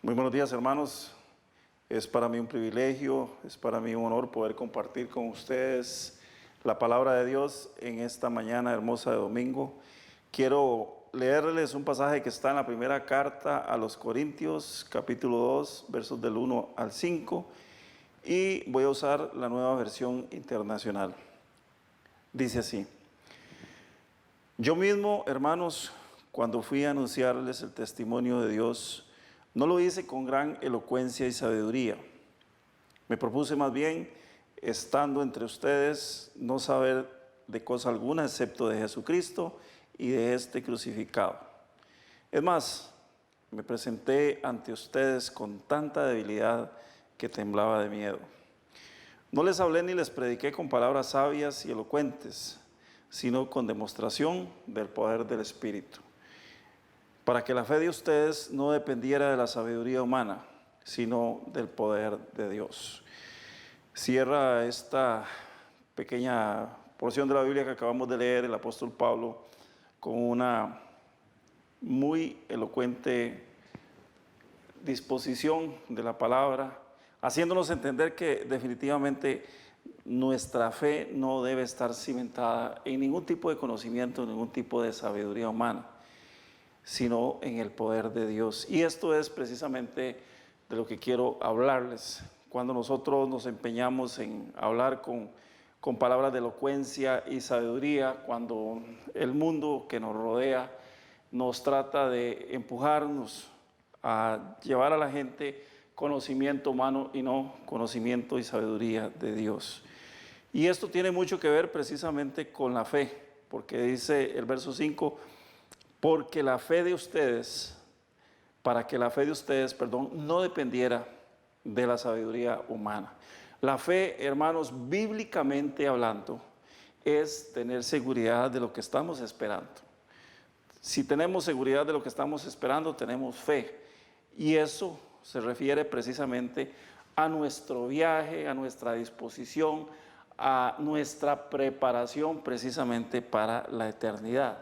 Muy buenos días, hermanos. Es para mí un privilegio, es para mí un honor poder compartir con ustedes la palabra de Dios en esta mañana hermosa de domingo. Quiero leerles un pasaje que está en la primera carta a los Corintios, capítulo 2, versos del 1 al 5, y voy a usar la nueva versión internacional. Dice así: yo mismo, hermanos, cuando fui a anunciarles el testimonio de Dios, no lo hice con gran elocuencia y sabiduría. Me propuse más bien, estando entre ustedes, no saber de cosa alguna excepto de Jesucristo y de este crucificado. Es más, me presenté ante ustedes con tanta debilidad que temblaba de miedo. No les hablé ni les prediqué con palabras sabias y elocuentes, sino con demostración del poder del Espíritu, para que la fe de ustedes no dependiera de la sabiduría humana, sino del poder de Dios. Cierra esta pequeña porción de la Biblia que acabamos de leer el apóstol Pablo con una muy elocuente disposición de la palabra, haciéndonos entender que definitivamente nuestra fe no debe estar cimentada en ningún tipo de conocimiento, en ningún tipo de sabiduría humana, sino en el poder de Dios. Y esto es precisamente de lo que quiero hablarles. Cuando nosotros nos empeñamos en hablar con palabras de elocuencia y sabiduría, cuando el mundo que nos rodea nos trata de empujarnos a llevar a la gente conocimiento humano y no conocimiento y sabiduría de Dios. Y esto tiene mucho que ver precisamente con la fe, porque dice el verso 5, porque la fe de ustedes, para que la fe de ustedes, no dependiera de la sabiduría humana. La fe, hermanos, bíblicamente hablando, es tener seguridad de lo que estamos esperando. Si tenemos seguridad de lo que estamos esperando, tenemos fe. Y eso se refiere precisamente a nuestro viaje, a nuestra disposición, a nuestra preparación precisamente para la eternidad.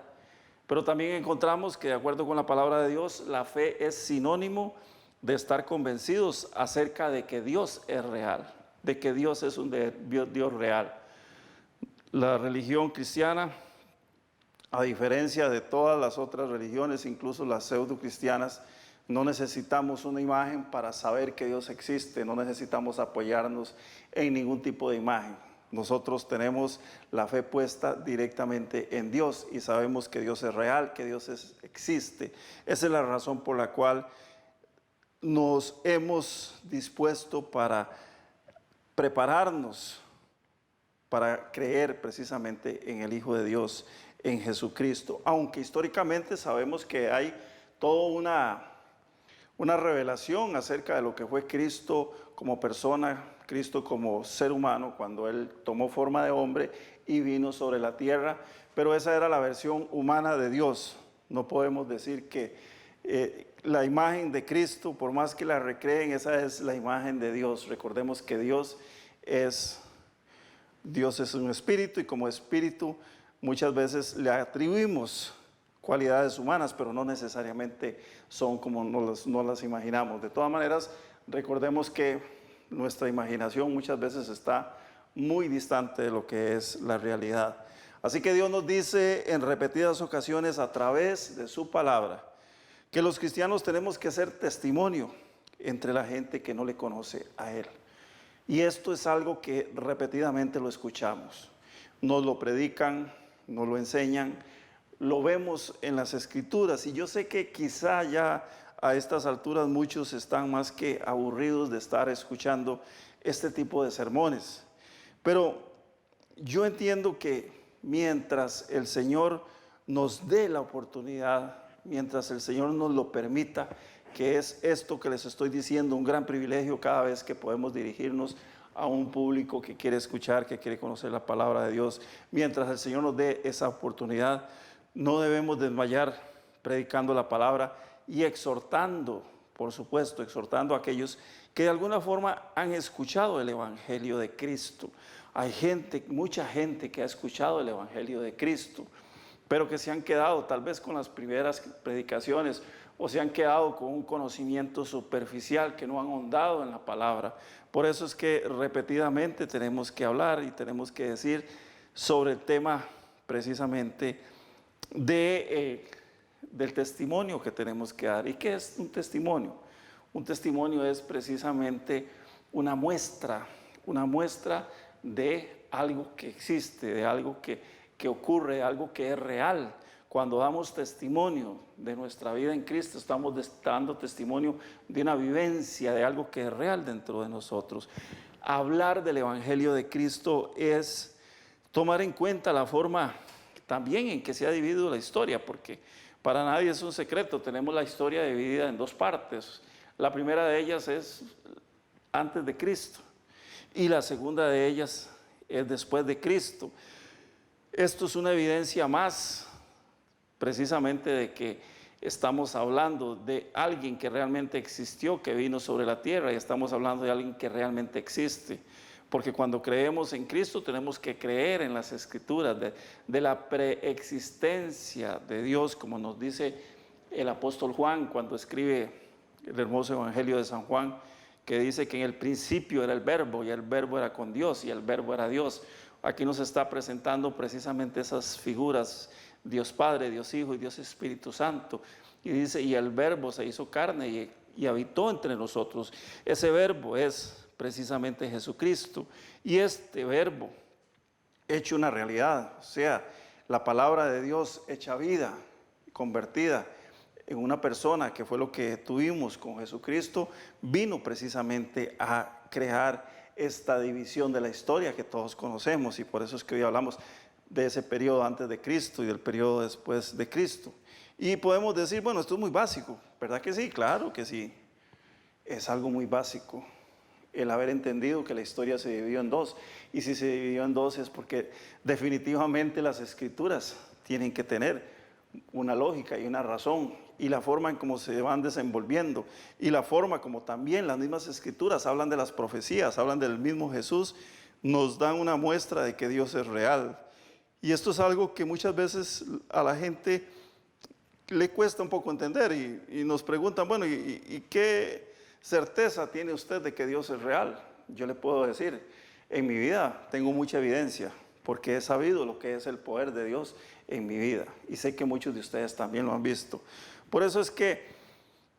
Pero también encontramos que, de acuerdo con la palabra de Dios, la fe es sinónimo de estar convencidos acerca de que Dios es real, de que Dios es un Dios real. La religión cristiana, a diferencia de todas las otras religiones, incluso las pseudo-cristianas, no necesitamos una imagen para saber que Dios existe, no necesitamos apoyarnos en ningún tipo de imagen. Nosotros tenemos la fe puesta directamente en Dios y sabemos que Dios es real, que Dios existe. Esa es la razón por la cual nos hemos dispuesto para prepararnos para creer precisamente en el Hijo de Dios, en Jesucristo. Aunque históricamente sabemos que hay toda una revelación acerca de lo que fue Cristo como persona, Cristo como ser humano, cuando Él tomó forma de hombre y vino sobre la tierra, pero esa era la versión humana de Dios. No podemos decir que la imagen de Cristo, por más que la recreen, esa es la imagen de Dios. Recordemos que Dios es un espíritu, y como espíritu muchas veces le atribuimos cualidades humanas, pero no necesariamente son como no las imaginamos. De todas maneras, recordemos que nuestra imaginación muchas veces está muy distante de lo que es la realidad. Así que Dios nos dice en repetidas ocasiones a través de su palabra que los cristianos tenemos que ser testimonio entre la gente que no le conoce a Él. Y esto es algo que repetidamente lo escuchamos. Nos lo predican, nos lo enseñan, lo vemos en las Escrituras. Y yo sé que quizá ya a estas alturas muchos están más que aburridos de estar escuchando este tipo de sermones. Pero yo entiendo que mientras el Señor nos dé la oportunidad, mientras el Señor nos lo permita, que es esto que les estoy diciendo, un gran privilegio cada vez que podemos dirigirnos a un público que quiere escuchar, que quiere conocer la palabra de Dios. Mientras el Señor nos dé esa oportunidad, no debemos desmayar predicando la palabra y exhortando, por supuesto, exhortando a aquellos que de alguna forma han escuchado el Evangelio de Cristo. Hay mucha gente que ha escuchado el Evangelio de Cristo, pero que se han quedado tal vez con las primeras predicaciones o se han quedado con un conocimiento superficial, que no han ahondado en la palabra. Por eso es que repetidamente tenemos que hablar y tenemos que decir sobre el tema precisamente del testimonio que tenemos que dar. ¿Y qué es un testimonio? Un testimonio es precisamente una muestra de algo que existe, de algo que ocurre, algo que es real. Cuando damos testimonio de nuestra vida en Cristo, estamos dando testimonio de una vivencia, de algo que es real dentro de nosotros. Hablar del Evangelio de Cristo es tomar en cuenta la forma también en que se ha dividido la historia, porque para nadie es un secreto, tenemos la historia dividida en dos partes. La primera de ellas es antes de Cristo y la segunda de ellas es después de Cristo. Esto es una evidencia más precisamente de que estamos hablando de alguien que realmente existió, que vino sobre la tierra, y estamos hablando de alguien que realmente existe. Porque cuando creemos en Cristo tenemos que creer en las Escrituras, de la preexistencia de Dios, como nos dice el apóstol Juan cuando escribe el hermoso Evangelio de San Juan, que dice que en el principio era el Verbo, y el Verbo era con Dios, y el Verbo era Dios. Aquí nos está presentando precisamente esas figuras, Dios Padre, Dios Hijo y Dios Espíritu Santo. Y dice, y el Verbo se hizo carne y habitó entre nosotros. Ese Verbo es precisamente Jesucristo. Y este Verbo hecho una realidad, o sea, la palabra de Dios hecha vida, convertida en una persona, que fue lo que tuvimos con Jesucristo, vino precisamente a crear esta división de la historia que todos conocemos, y por eso es que hoy hablamos de ese periodo antes de Cristo y del periodo después de Cristo. Y podemos decir, bueno, esto es muy básico, ¿verdad que sí? Claro que sí, es algo muy básico el haber entendido que la historia se dividió en dos, y si se dividió en dos es porque definitivamente las Escrituras tienen que tener una lógica y una razón, y la forma en cómo se van desenvolviendo, y la forma como también las mismas Escrituras hablan de las profecías, hablan del mismo Jesús, nos dan una muestra de que Dios es real. Y esto es algo que muchas veces a la gente le cuesta un poco entender, y nos preguntan, bueno, ¿y qué certeza tiene usted de que Dios es real? Yo le puedo decir, en mi vida tengo mucha evidencia, porque he sabido lo que es el poder de Dios en mi vida, y sé que muchos de ustedes también lo han visto. Por eso es que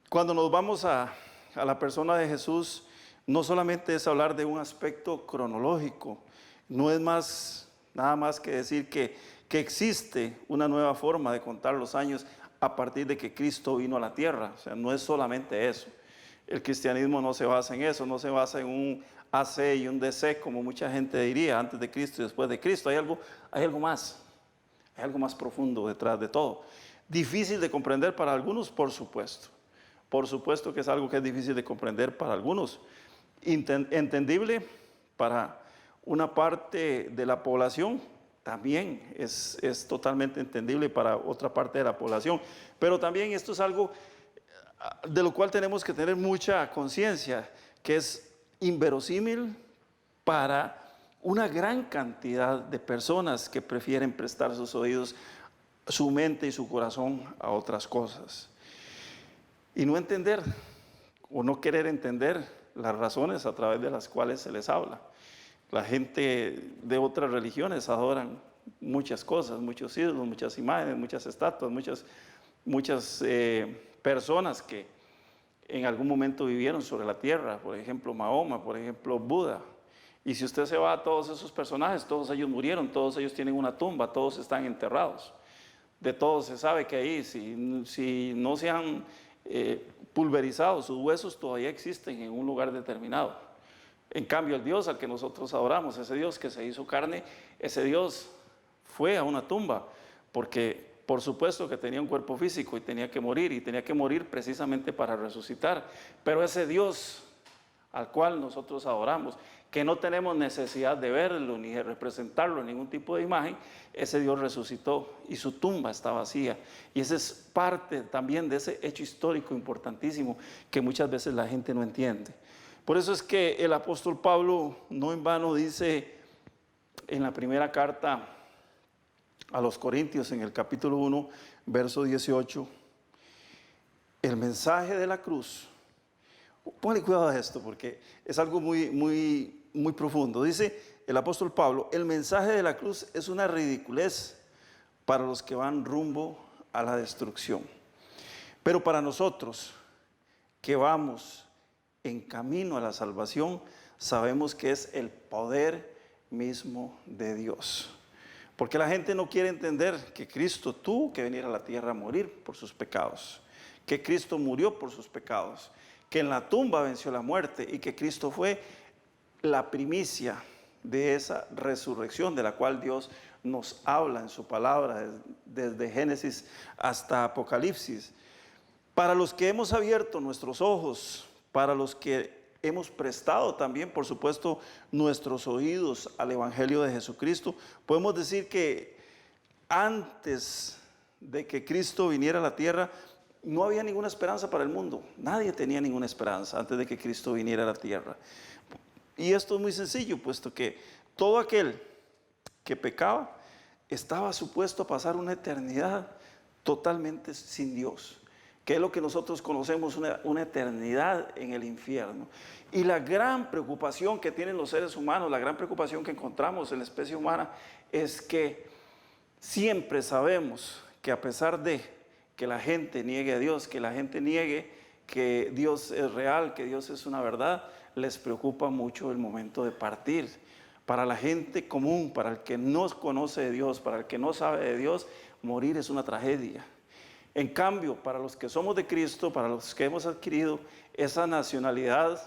cuando nos vamos a la persona de Jesús, no solamente es hablar de un aspecto cronológico, no es nada más que decir que existe una nueva forma de contar los años a partir de que Cristo vino a la tierra. O sea, no es solamente eso. El cristianismo no se basa en eso, no se basa en un AC y un DC, como mucha gente diría, antes de Cristo y después de Cristo. Hay algo más profundo detrás de todo. Difícil de comprender para algunos, por supuesto. Por supuesto que es algo que es difícil de comprender para algunos. Entendible para una parte de la población, también es totalmente entendible para otra parte de la población. Pero también esto es algo de lo cual tenemos que tener mucha conciencia, que es inverosímil para una gran cantidad de personas que prefieren prestar sus oídos, su mente y su corazón a otras cosas. Y no entender o no querer entender las razones a través de las cuales se les habla. La gente de otras religiones adoran muchas cosas, muchos ídolos, muchas imágenes, muchas estatuas, muchas personas que en algún momento vivieron sobre la tierra, por ejemplo Mahoma, por ejemplo Buda. Y si usted se va a todos esos personajes, todos ellos murieron, todos ellos tienen una tumba, todos están enterrados. De todos se sabe que ahí, si no se han pulverizado, sus huesos todavía existen en un lugar determinado. En cambio, el Dios al que nosotros adoramos, ese Dios que se hizo carne, ese Dios fue a una tumba, porque por supuesto que tenía un cuerpo físico y tenía que morir precisamente para resucitar. Pero ese Dios al cual nosotros adoramos, que no tenemos necesidad de verlo ni de representarlo en ningún tipo de imagen, ese Dios resucitó y su tumba está vacía. Y esa es parte también de ese hecho histórico importantísimo que muchas veces la gente no entiende. Por eso es que el apóstol Pablo no en vano dice en la primera carta a los Corintios, en el capítulo 1, verso 18, el mensaje de la cruz, póngale cuidado a esto porque es algo muy profundo. Dice el apóstol Pablo, el mensaje de la cruz es una ridiculez para los que van rumbo a la destrucción. Pero para nosotros que vamos en camino a la salvación, sabemos que es el poder mismo de Dios. Porque la gente no quiere entender que Cristo tuvo que venir a la tierra a morir por sus pecados, que Cristo murió por sus pecados, que en la tumba venció la muerte y que Cristo fue la primicia de esa resurrección de la cual Dios nos habla en su palabra desde Génesis hasta Apocalipsis. Para los que hemos abierto nuestros ojos, para los que hemos prestado también, por supuesto, nuestros oídos al Evangelio de Jesucristo, podemos decir que antes de que Cristo viniera a la tierra, no había ninguna esperanza para el mundo. Nadie tenía ninguna esperanza antes de que Cristo viniera a la tierra. Y esto es muy sencillo, puesto que todo aquel que pecaba estaba supuesto a pasar una eternidad totalmente sin Dios, que es lo que nosotros conocemos, una eternidad en el infierno. Y la gran preocupación que tienen los seres humanos, la gran preocupación que encontramos en la especie humana, es que siempre sabemos que a pesar de que la gente niegue a Dios, que la gente niegue que Dios es real, que Dios es una verdad, les preocupa mucho el momento de partir. Para la gente común, para el que no conoce de Dios, para el que no sabe de Dios, morir es una tragedia. En cambio, para los que somos de Cristo, para los que hemos adquirido esa nacionalidad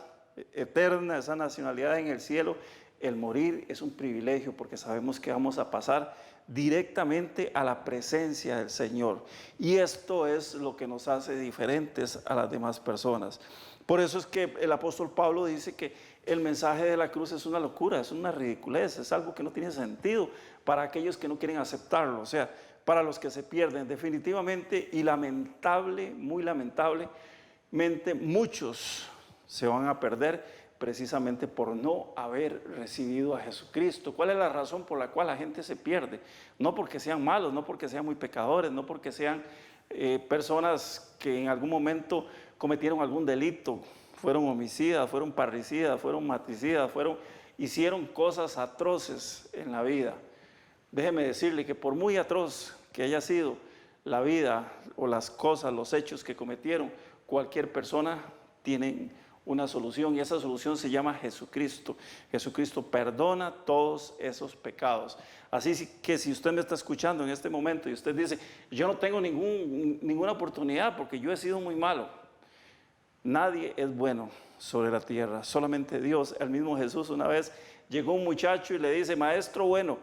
eterna, esa nacionalidad en el cielo, el morir es un privilegio porque sabemos que vamos a pasar directamente a la presencia del Señor. Y esto es lo que nos hace diferentes a las demás personas. Por eso es que el apóstol Pablo dice que el mensaje de la cruz es una locura, es una ridiculez, es algo que no tiene sentido para aquellos que no quieren aceptarlo. O sea, para los que se pierden definitivamente y muy lamentablemente, muchos se van a perder precisamente por no haber recibido a Jesucristo. ¿Cuál es la razón por la cual la gente se pierde? No porque sean malos, no porque sean muy pecadores, no porque sean personas que en algún momento cometieron algún delito, fueron homicidas, fueron parricidas, fueron matricidas, hicieron cosas atroces en la vida. Déjeme decirle que por muy atroz que haya sido la vida o las cosas, los hechos que cometieron, cualquier persona tiene una solución y esa solución se llama Jesucristo. Jesucristo perdona todos esos pecados. Así que si usted me está escuchando en este momento y usted dice, yo no tengo ninguna oportunidad porque yo he sido muy malo. Nadie es bueno sobre la tierra, solamente Dios. El mismo Jesús una vez llegó un muchacho y le dice, maestro bueno,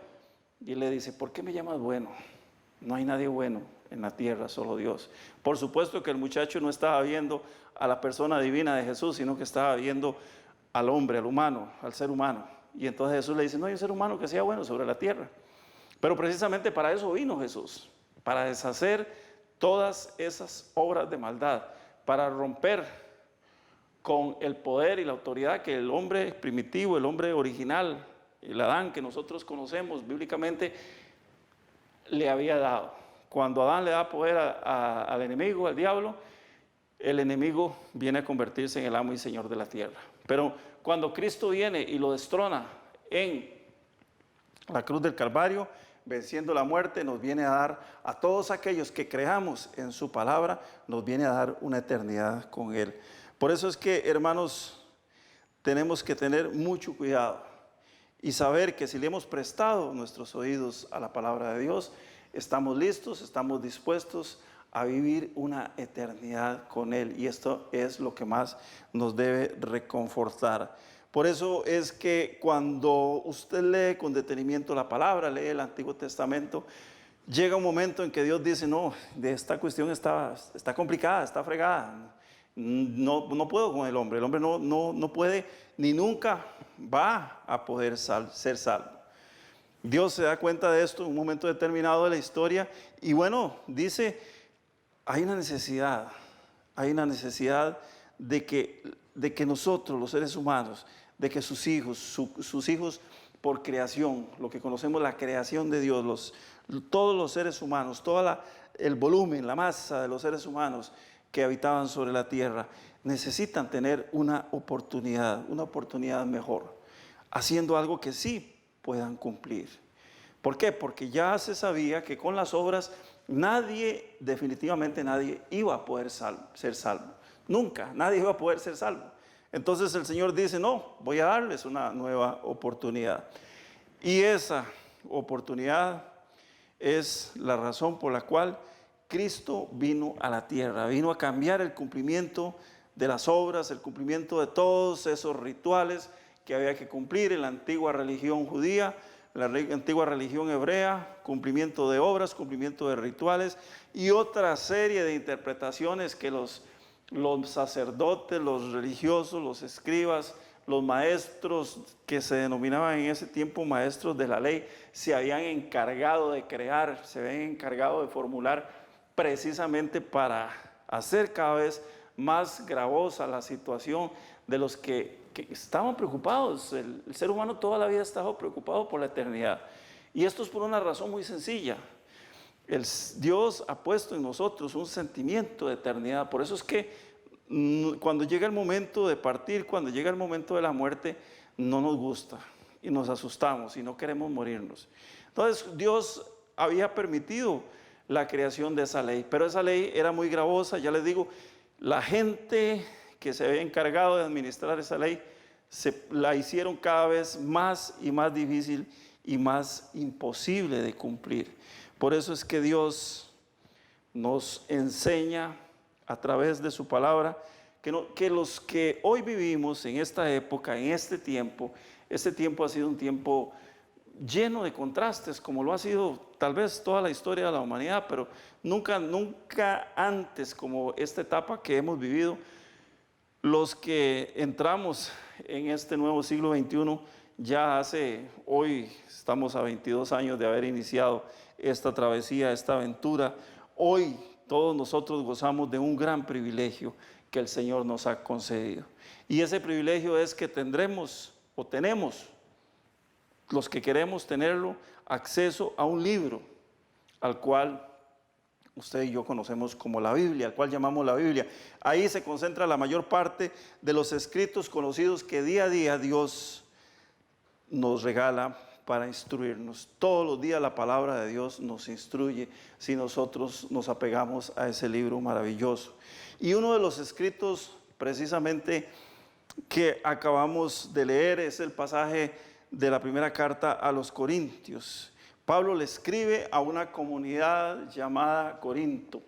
y le dice, ¿por qué me llamas bueno? No hay nadie bueno en la tierra, solo Dios. Por supuesto que el muchacho no estaba viendo a la persona divina de Jesús, sino que estaba viendo al hombre, al humano, al ser humano. Y entonces Jesús le dice, no hay un ser humano que sea bueno sobre la tierra. Pero precisamente para eso vino Jesús, para deshacer todas esas obras de maldad, para romper con el poder y la autoridad que el hombre primitivo, el hombre original, el Adán que nosotros conocemos bíblicamente, le había dado. Cuando Adán le da poder al enemigo, al diablo, el enemigo viene a convertirse en el amo y señor de la tierra. Pero cuando Cristo viene y lo destrona en la cruz del Calvario, venciendo la muerte, nos viene a dar a todos aquellos que creamos en su palabra, nos viene a dar una eternidad con Él. Por eso es que, hermanos, tenemos que tener mucho cuidado y saber que si le hemos prestado nuestros oídos a la palabra de Dios, estamos listos, estamos dispuestos a vivir una eternidad con Él. Y esto es lo que más nos debe reconfortar. Por eso es que cuando usted lee con detenimiento la palabra, lee el Antiguo Testamento, llega un momento en que Dios dice, no, de esta cuestión está complicada, está fregada. No puedo con el hombre no puede ni nunca va a poder ser salvo. Dios se da cuenta de esto en un momento determinado de la historia y bueno, dice, hay una necesidad de que nosotros, los seres humanos, de que sus hijos por creación, lo que conocemos la creación de Dios, todos los seres humanos, el volumen, la masa de los seres humanos, que habitaban sobre la tierra, necesitan tener una oportunidad mejor, haciendo algo que sí puedan cumplir. ¿Por qué? Porque ya se sabía que con las obras definitivamente nadie iba a poder ser salvo. Nunca, nadie iba a poder ser salvo. Entonces el Señor dice, no, voy a darles una nueva oportunidad. Y esa oportunidad es la razón por la cual Cristo vino a la tierra, vino a cambiar el cumplimiento de las obras, el cumplimiento de todos esos rituales que había que cumplir en la antigua religión judía, la antigua religión hebrea, cumplimiento de obras, cumplimiento de rituales y otra serie de interpretaciones que los sacerdotes, los religiosos, los escribas, los maestros que se denominaban en ese tiempo maestros de la ley, se habían encargado de crear, se habían encargado de formular precisamente para hacer cada vez más gravosa la situación de los que estaban preocupados. El ser humano toda la vida ha estado preocupado por la eternidad. Y esto es por una razón muy sencilla. Dios ha puesto en nosotros un sentimiento de eternidad. Por eso es que cuando llega el momento de partir, cuando llega el momento de la muerte, no nos gusta y nos asustamos y no queremos morirnos. Entonces Dios había permitido la creación de esa ley, pero esa ley era muy gravosa. Ya les digo, la gente que se había encargado de administrar esa ley la hicieron cada vez más y más difícil y más imposible de cumplir. Por eso es que Dios nos enseña a través de su palabra que los que hoy vivimos en esta época, en este tiempo ha sido un tiempo lleno de contrastes, como lo ha sido tal vez toda la historia de la humanidad, pero nunca antes como esta etapa que hemos vivido. Los que entramos en este nuevo siglo XXI, hoy estamos a 22 años de haber iniciado esta travesía, esta aventura. Hoy todos nosotros gozamos de un gran privilegio que el Señor nos ha concedido. Y ese privilegio es que tenemos, los que queremos tenerlo, acceso a un libro al cual usted y yo conocemos como la Biblia, al cual llamamos la Biblia. Ahí se concentra la mayor parte de los escritos conocidos que día a día Dios nos regala para instruirnos. Todos los días la palabra de Dios nos instruye si nosotros nos apegamos a ese libro maravilloso. Y uno de los escritos precisamente que acabamos de leer es el pasaje de la primera carta a los Corintios. Pablo le escribe a una comunidad llamada Corinto.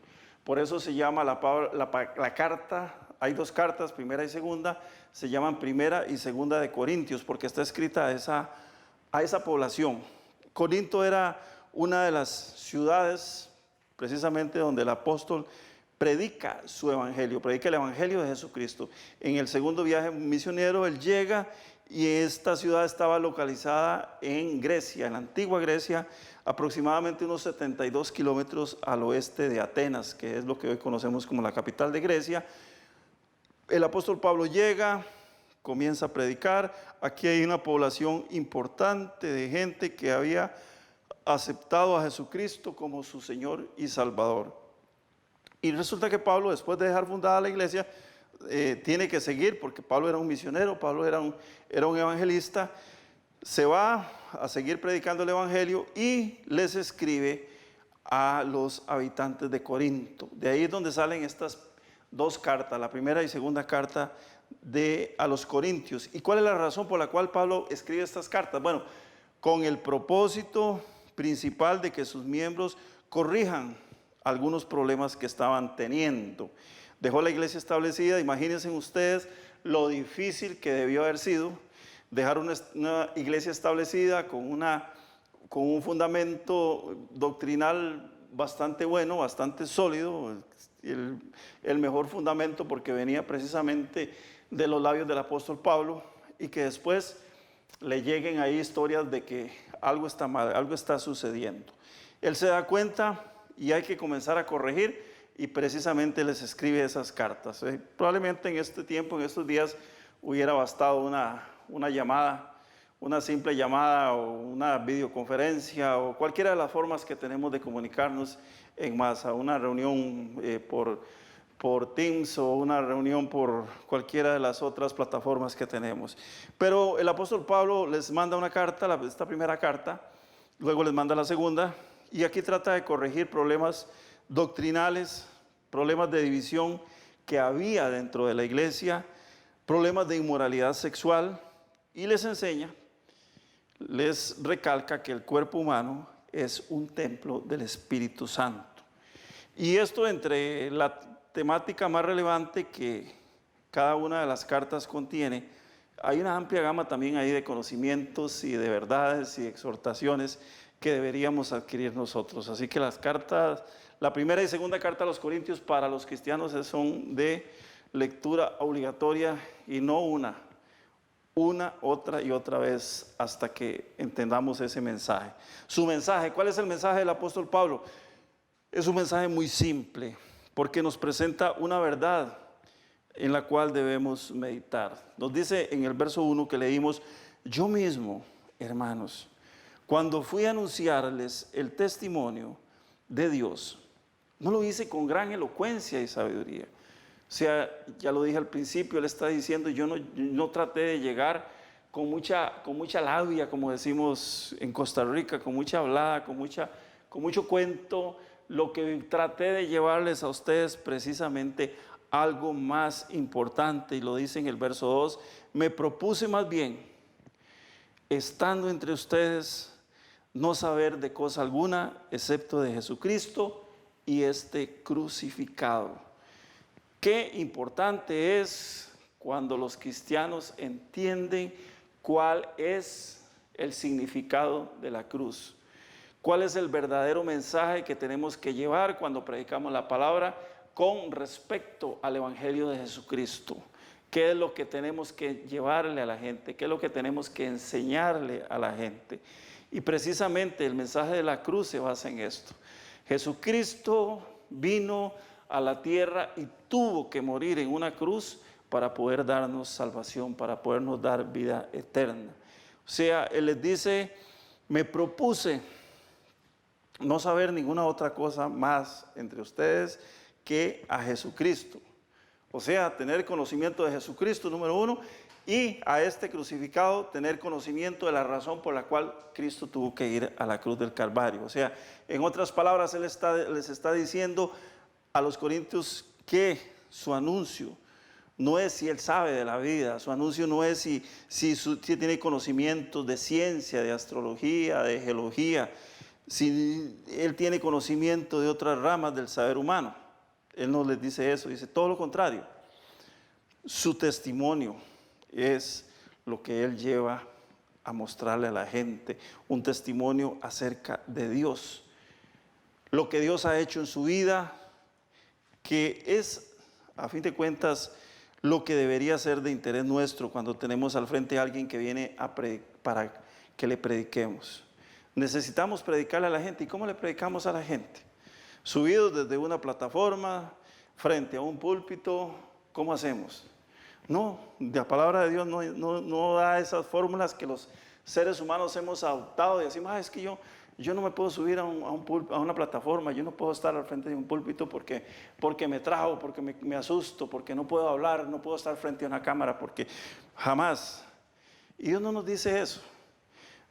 Por eso se llama la carta, hay dos cartas, primera y segunda, se llaman primera y segunda de Corintios, porque está escrita a esa población. Corinto era una de las ciudades precisamente donde el apóstol predica su evangelio, predica el evangelio de Jesucristo. En el segundo viaje misionero él llega y esta ciudad estaba localizada en Grecia, en la antigua Grecia, aproximadamente unos 72 kilómetros al oeste de Atenas, que es lo que hoy conocemos como la capital de Grecia. El apóstol Pablo llega, comienza a predicar. Aquí hay una población importante de gente que había aceptado a Jesucristo como su Señor y Salvador. Y resulta que Pablo, después de dejar fundada la iglesia, tiene que seguir, porque Pablo era un misionero, Pablo era un evangelista, se va a seguir predicando el evangelio y les escribe a los habitantes de Corinto. De ahí es donde salen estas dos cartas, la primera y segunda carta a los Corintios. ¿Y cuál es la razón por la cual Pablo escribe estas cartas? Bueno, con el propósito principal de que sus miembros corrijan algunos problemas que estaban teniendo. Dejó la iglesia establecida. Imagínense ustedes lo difícil que debió haber sido dejar una iglesia establecida con un fundamento doctrinal bastante bueno, bastante sólido, el mejor fundamento, porque venía precisamente de los labios del apóstol Pablo, y que después le lleguen ahí historias de que algo está mal, algo está sucediendo. Él se da cuenta y hay que comenzar a corregir, y precisamente les escribe esas cartas. Probablemente en este tiempo, en estos días, hubiera bastado una llamada, una simple llamada o una videoconferencia o cualquiera de las formas que tenemos de comunicarnos en masa, una reunión por Teams o una reunión por cualquiera de las otras plataformas que tenemos. Pero el apóstol Pablo les manda una carta, esta primera carta, luego les manda la segunda, y aquí trata de corregir problemas doctrinales, problemas de división que había dentro de la iglesia, problemas de inmoralidad sexual, y les enseña, les recalca que el cuerpo humano es un templo del Espíritu Santo. Y esto entre la temática más relevante que cada una de las cartas contiene, hay una amplia gama también ahí de conocimientos y de verdades y exhortaciones que deberíamos adquirir nosotros. Así que las cartas, la primera y segunda carta a los Corintios para los cristianos son de lectura obligatoria y no una, otra y otra vez hasta que entendamos ese mensaje. Su mensaje, ¿cuál es el mensaje del apóstol Pablo? Es un mensaje muy simple, porque nos presenta una verdad en la cual debemos meditar. Nos dice en el verso 1 que leímos: yo mismo, hermanos, cuando fui a anunciarles el testimonio de Dios, no lo hice con gran elocuencia y sabiduría. O sea, ya lo dije al principio, él está diciendo, yo no traté de llegar con mucha labia, como decimos en Costa Rica, con mucha hablada, con mucho cuento. Lo que traté de llevarles a ustedes precisamente algo más importante, y lo dice en el verso 2, me propuse más bien, estando entre ustedes, no saber de cosa alguna, excepto de Jesucristo y este crucificado. Qué importante es cuando los cristianos entienden cuál es el significado de la cruz. ¿Cuál es el verdadero mensaje que tenemos que llevar cuando predicamos la palabra con respecto al Evangelio de Jesucristo? ¿Qué es lo que tenemos que llevarle a la gente? ¿Qué es lo que tenemos que enseñarle a la gente? Y precisamente el mensaje de la cruz se basa en esto. Jesucristo vino a la tierra y tuvo que morir en una cruz para poder darnos salvación, para podernos dar vida eterna. O sea, Él les dice, me propuse no saber ninguna otra cosa más entre ustedes que a Jesucristo. O sea, tener conocimiento de Jesucristo, número uno, y a este crucificado tener conocimiento de la razón por la cual Cristo tuvo que ir a la cruz del Calvario. O sea, en otras palabras, Él les está diciendo a los corintios que su anuncio no es si Él sabe de la vida, su anuncio no es si tiene conocimientos de ciencia, de astrología, de geología, si Él tiene conocimiento de otras ramas del saber humano. Él no les dice eso, dice todo lo contrario. Su testimonio es lo que Él lleva a mostrarle a la gente, un testimonio acerca de Dios, lo que Dios ha hecho en su vida, que es, a fin de cuentas, lo que debería ser de interés nuestro cuando tenemos al frente a alguien que viene para que le prediquemos. Necesitamos predicarle a la gente. ¿Y cómo le predicamos a la gente? Subidos desde una plataforma, frente a un púlpito, ¿cómo hacemos? No, la palabra de Dios no da esas fórmulas que los seres humanos hemos adoptado y decimos, es que yo no me puedo subir a una plataforma, yo no puedo estar al frente de un púlpito porque me trago, porque me asusto, porque no puedo hablar, no puedo estar frente a una cámara, porque jamás. Y Dios no nos dice eso.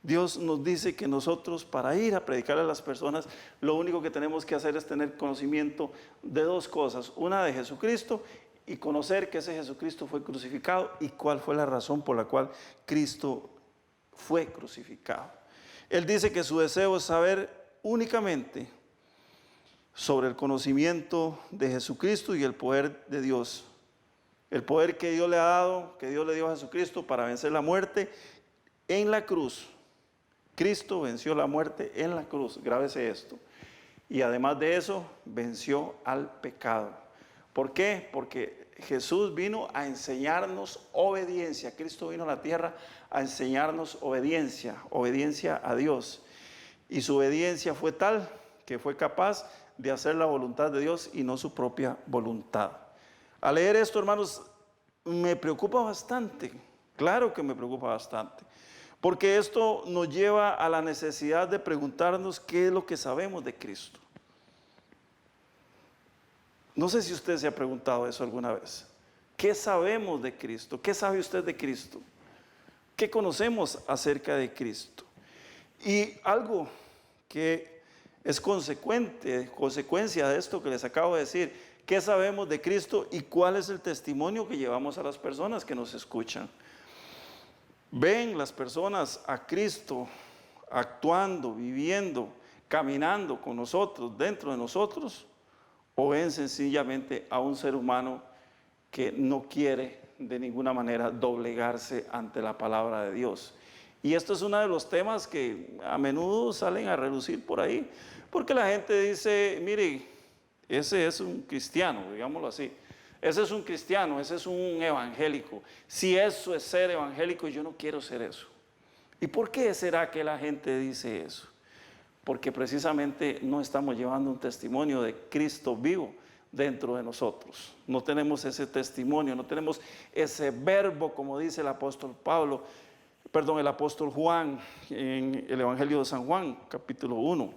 Dios nos dice que nosotros, para ir a predicar a las personas, lo único que tenemos que hacer es tener conocimiento de dos cosas: una de Jesucristo, y conocer que ese Jesucristo fue crucificado y cuál fue la razón por la cual Cristo fue crucificado. Él dice que su deseo es saber únicamente sobre el conocimiento de Jesucristo y el poder de Dios. El poder que Dios le ha dado, que Dios le dio a Jesucristo para vencer la muerte en la cruz. Cristo venció la muerte en la cruz, grábese esto. Y además de eso, venció al pecado. ¿Por qué? Porque Jesús vino a enseñarnos obediencia. Cristo vino a la tierra a enseñarnos obediencia a Dios. Y su obediencia fue tal que fue capaz de hacer la voluntad de Dios y no su propia voluntad. Al leer esto, hermanos, me preocupa bastante. Claro que me preocupa bastante. Porque esto nos lleva a la necesidad de preguntarnos qué es lo que sabemos de Cristo. No sé si usted se ha preguntado eso alguna vez. ¿Qué sabemos de Cristo? ¿Qué sabe usted de Cristo? ¿Qué conocemos acerca de Cristo? Y algo que es consecuencia de esto que les acabo de decir, ¿qué sabemos de Cristo y cuál es el testimonio que llevamos a las personas que nos escuchan? ¿Ven las personas a Cristo actuando, viviendo, caminando con nosotros, dentro de nosotros? ¿O ven sencillamente a un ser humano que no quiere de ninguna manera doblegarse ante la palabra de Dios? Y esto es uno de los temas que a menudo salen a relucir por ahí, porque la gente dice, mire, ese es un cristiano, digámoslo así, ese es un cristiano, ese es un evangélico. Si eso es ser evangélico, yo no quiero ser eso. ¿Y por qué será que la gente dice eso? Porque precisamente no estamos llevando un testimonio de Cristo vivo dentro de nosotros. No tenemos ese testimonio, no tenemos ese verbo, como dice el apóstol el apóstol Juan en el Evangelio de San Juan, capítulo 1,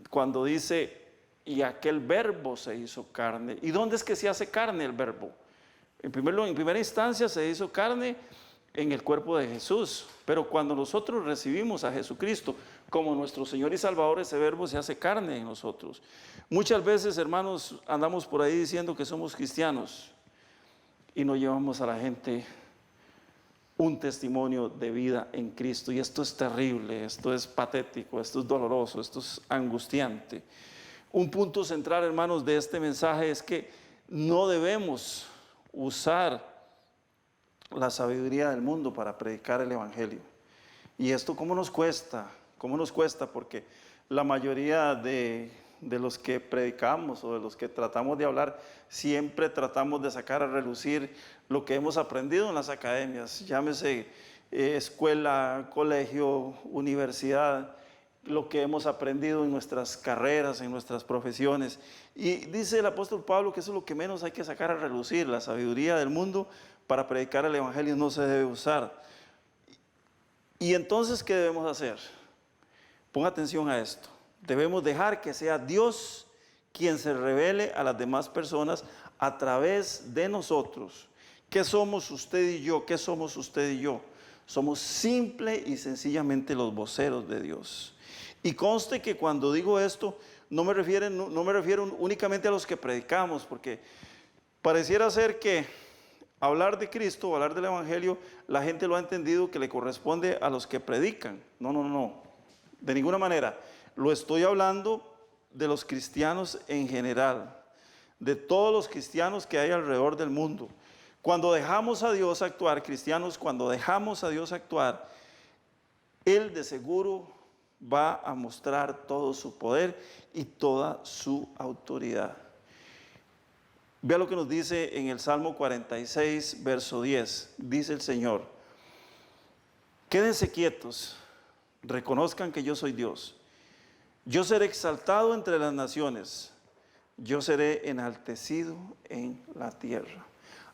cuando dice, y aquel verbo se hizo carne. ¿Y dónde es que se hace carne el verbo? En primera instancia se hizo carne en el cuerpo de Jesús, pero cuando nosotros recibimos a Jesucristo como nuestro Señor y Salvador, ese verbo se hace carne en nosotros. Muchas veces, hermanos, andamos por ahí diciendo que somos cristianos y no llevamos a la gente un testimonio de vida en Cristo, y esto es terrible, esto es patético, esto es doloroso, esto es angustiante. Un punto central, hermanos, de este mensaje es que no debemos usar la sabiduría del mundo para predicar el evangelio. Y esto, ¿cómo nos cuesta? ¿Cómo nos cuesta? Porque la mayoría de los que predicamos o de los que tratamos de hablar, siempre tratamos de sacar a relucir lo que hemos aprendido en las academias, llámese escuela, colegio, universidad, lo que hemos aprendido en nuestras carreras, en nuestras profesiones. Y dice el apóstol Pablo que eso es lo que menos hay que sacar a relucir. La sabiduría del mundo para predicar el evangelio no se debe usar. Y entonces, ¿qué debemos hacer? Ponga atención a esto. Debemos dejar que sea Dios quien se revele a las demás personas a través de nosotros. ¿Qué somos usted y yo? ¿Qué somos usted y yo? Somos simple y sencillamente los voceros de Dios. Y conste que cuando digo esto, no me refiero únicamente a los que predicamos, porque pareciera ser que hablar de Cristo, hablar del Evangelio, la gente lo ha entendido que le corresponde a los que predican. No, de ninguna manera. Lo estoy hablando de los cristianos en general, de todos los cristianos que hay alrededor del mundo. Cuando dejamos a Dios actuar, cristianos, cuando dejamos a Dios actuar, Él de seguro va a mostrar todo su poder y toda su autoridad. Vea lo que nos dice en el Salmo 46, verso 10. Dice el Señor: quédense quietos, reconozcan que yo soy Dios. Yo seré exaltado entre las naciones, yo seré enaltecido en la tierra.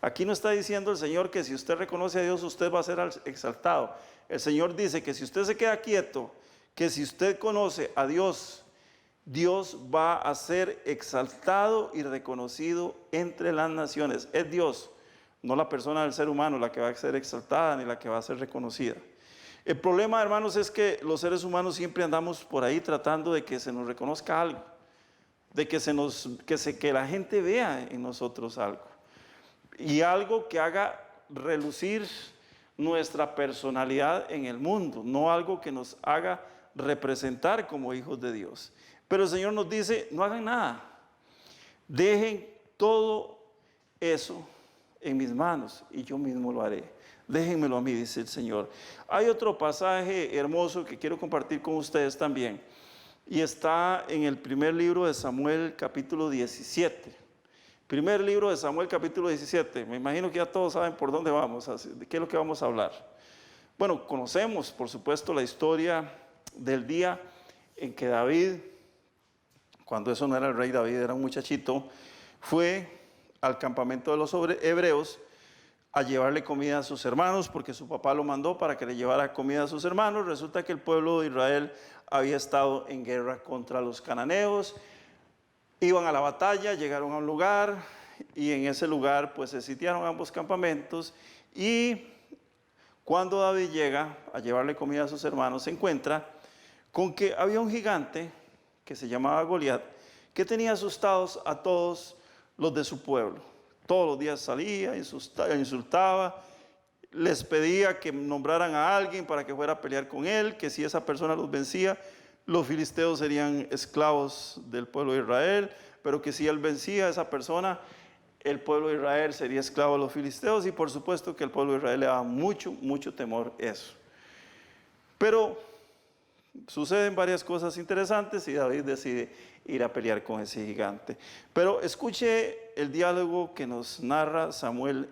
Aquí no está diciendo el Señor que si usted reconoce a Dios, usted va a ser exaltado. El Señor dice que si usted se queda quieto, que si usted conoce a Dios, Dios va a ser exaltado y reconocido entre las naciones. Es Dios, no la persona del ser humano, la que va a ser exaltada ni la que va a ser reconocida. El problema, hermanos, es que los seres humanos siempre andamos por ahí tratando de que se nos reconozca algo, de que la gente vea en nosotros algo, y algo que haga relucir nuestra personalidad en el mundo, no algo que nos haga representar como hijos de Dios. Pero el Señor nos dice: no hagan nada, dejen todo eso en mis manos y yo mismo lo haré. Déjenmelo a mí, dice el Señor. Hay otro pasaje hermoso que quiero compartir con ustedes también, y está en el primer libro de Samuel, capítulo 17. Primer libro de Samuel, capítulo 17. Me imagino que ya todos saben por dónde vamos, de qué es lo que vamos a hablar. Bueno, conocemos, por supuesto, la historia del día en que David, cuando eso no era el rey David, era un muchachito, fue al campamento de los hebreos a llevarle comida a sus hermanos, porque su papá lo mandó para que le llevara comida a sus hermanos. Resulta que el pueblo de Israel había estado en guerra contra los cananeos. Iban a la batalla, llegaron a un lugar y en ese lugar pues se sitiaron ambos campamentos y cuando David llega a llevarle comida a sus hermanos se encuentra con que había un gigante que se llamaba Goliat que tenía asustados a todos los de su pueblo. Todos los días salía, insultaba, les pedía que nombraran a alguien para que fuera a pelear con él, que si esa persona los vencía, los filisteos serían esclavos del pueblo de Israel, pero que si él vencía a esa persona, el pueblo de Israel sería esclavo de los filisteos, y por supuesto que el pueblo de Israel le daba mucho temor eso. Pero suceden varias cosas interesantes y David decide ir a pelear con ese gigante. Pero escuche el diálogo que nos narra Samuel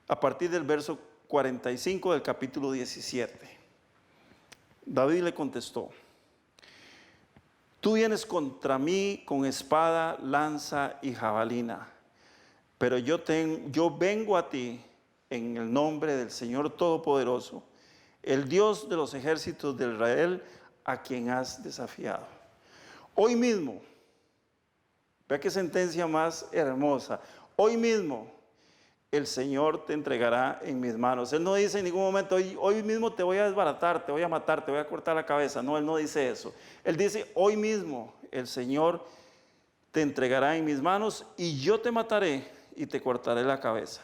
a partir del verso 45 del capítulo 17. David le contestó: tú vienes contra mí con espada, lanza y jabalina, pero yo vengo a ti en el nombre del Señor Todopoderoso, el Dios de los ejércitos de Israel, a quien has desafiado. Hoy mismo, vea qué sentencia más hermosa, hoy mismo el Señor te entregará en mis manos. Él no dice en ningún momento, hoy mismo te voy a desbaratar, te voy a matar, te voy a cortar la cabeza. No, Él no dice eso. Él dice, hoy mismo el Señor te entregará en mis manos y yo te mataré y te cortaré la cabeza.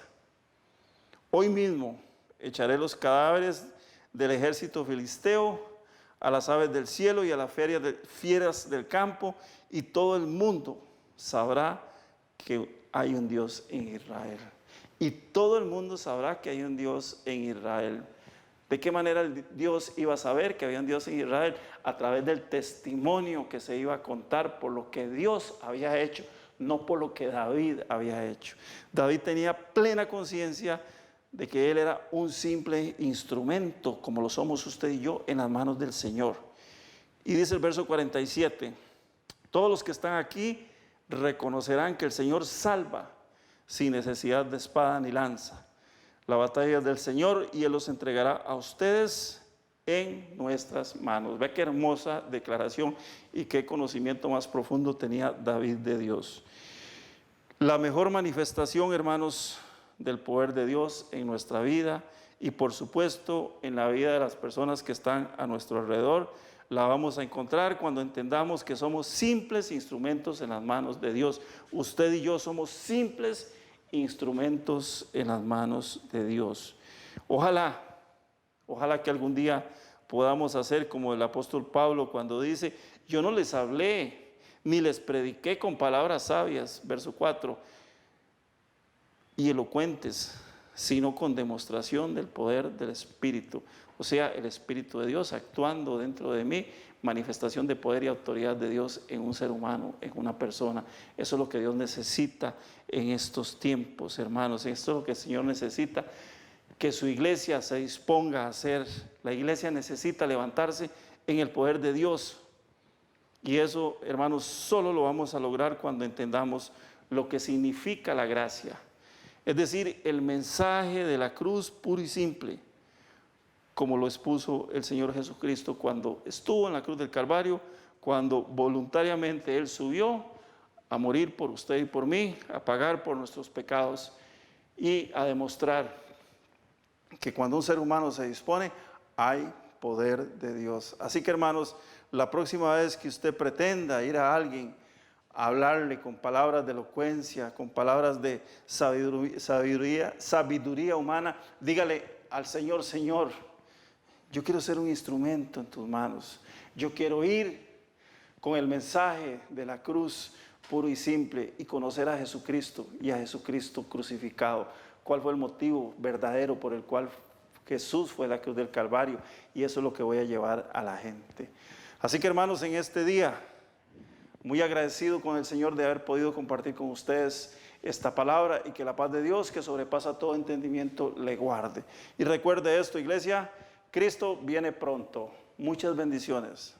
Hoy mismo echaré los cadáveres del ejército filisteo a las aves del cielo y a las fieras del campo, y todo el mundo sabrá que hay un Dios en Israel. Y todo el mundo sabrá que hay un Dios en Israel. ¿De qué manera Dios iba a saber que había un Dios en Israel? A través del testimonio que se iba a contar por lo que Dios había hecho, no por lo que David había hecho. David tenía plena conciencia de que él era un simple instrumento, como lo somos usted y yo, en las manos del Señor. Y dice el verso 47, todos los que están aquí reconocerán que el Señor salva sin necesidad de espada ni lanza. La batalla es del Señor y Él los entregará a ustedes en nuestras manos. Ve qué hermosa declaración y qué conocimiento más profundo tenía David de Dios. La mejor manifestación, hermanos, del poder de Dios en nuestra vida y por supuesto en la vida de las personas que están a nuestro alrededor, la vamos a encontrar cuando entendamos que somos simples instrumentos en las manos de Dios. Usted y yo somos simples instrumentos en las manos de Dios. Ojalá que algún día podamos hacer como el apóstol Pablo cuando dice, yo no les hablé ni les prediqué con palabras sabias, verso 4, y elocuentes, sino con demostración del poder del Espíritu. O sea, el Espíritu de Dios actuando dentro de mí, manifestación de poder y autoridad de Dios en un ser humano, en una persona. Eso es lo que Dios necesita en estos tiempos, hermanos. Esto es lo que el Señor necesita, que su iglesia se disponga a hacer. La iglesia necesita levantarse en el poder de Dios. Y eso, hermanos, solo lo vamos a lograr cuando entendamos lo que significa la gracia. Es decir, el mensaje de la cruz puro y simple, como lo expuso el Señor Jesucristo cuando estuvo en la cruz del Calvario, cuando voluntariamente Él subió a morir por usted y por mí, a pagar por nuestros pecados y a demostrar que cuando un ser humano se dispone, hay poder de Dios. Así que, hermanos, la próxima vez que usted pretenda ir a alguien, hablarle con palabras de elocuencia, con palabras de sabiduría humana, dígale al Señor, Señor, yo quiero ser un instrumento en tus manos. Yo quiero ir con el mensaje de la cruz puro y simple y conocer a Jesucristo y a Jesucristo crucificado. ¿Cuál fue el motivo verdadero por el cual Jesús fue a la cruz del Calvario? Y eso es lo que voy a llevar a la gente. Así que, hermanos, en este día, muy agradecido con el Señor de haber podido compartir con ustedes esta palabra y que la paz de Dios, que sobrepasa todo entendimiento, le guarde. Y recuerde esto, iglesia, Cristo viene pronto. Muchas bendiciones.